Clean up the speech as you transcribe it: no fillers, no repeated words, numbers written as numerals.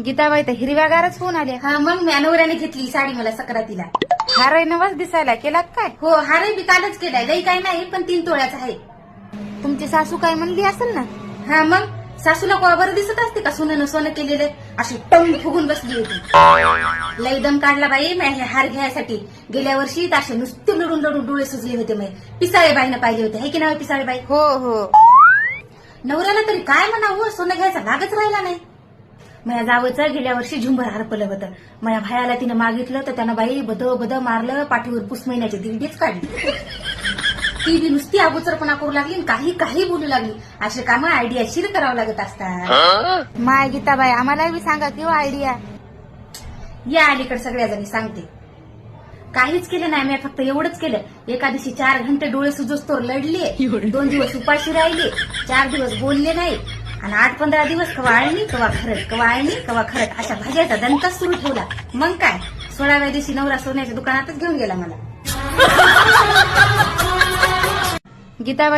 गीताबाई तर हिरव्यागारच होऊन आल्या. हा मग मी नवऱ्याने घेतली साडी मला सक्रातीला. हारही नवाच दिसायला केला काय? हो हारही बी कालच केलाय. लई काय नाही पण 3 तोळ्याचा आहे. तुमची सासू काय म्हणली असेल ना? हा मग सासूला कोणा बरं दिसत असते का सोनं सोनं केलेलं. अशी टंग फुगून बसली होती. लई दम काढला बाई मी हे हार घ्यायसाठी. गेल्या वर्षी असे नुसते लढून लढून डोळे सुजले होते. मी पिसाळे बाईनं पाहिले होते. है की नाही पिसाळे बाई? हो हो. नवऱ्याला तरी काय म्हणावं सोनं घ्यायचा लागच राहिला नाही. माझ्या जावचं गेल्या वर्षी झुंबर हरपलं होतं. माझ्या भायाला तिनं मागितलं तर त्यानं बाई बद मारलं. पाठीवर पुस महिन्याची दिरडीच काढली. ती बी नुसती अगोचरपणा करू लागली आणि काही काही बोलू लागली. असे काम आयडियाशीर करावं लागत असतात. माय गीताबाई आम्हाला बी सांगा किंवा आयडिया. या अलीकडे सगळ्या जणी सांगते. काहीच केलं नाही मी फक्त एवढंच केलं. एका दिवशी 4 घंटे डोळे सुजोस्तोर लढले. 2 दिवस उपाशी राहिले. 4 दिवस बोलले नाही. आणि 8-15 दिवस कवा आळणी कवा खरट कवा आळणी कवा खरट अशा भाज्याचा दणकाच सुरू ठेवला. मग काय 16व्या दिवशी नवरा सोन्याच्या दुकानातच घेऊन गेला मला. गीताबाई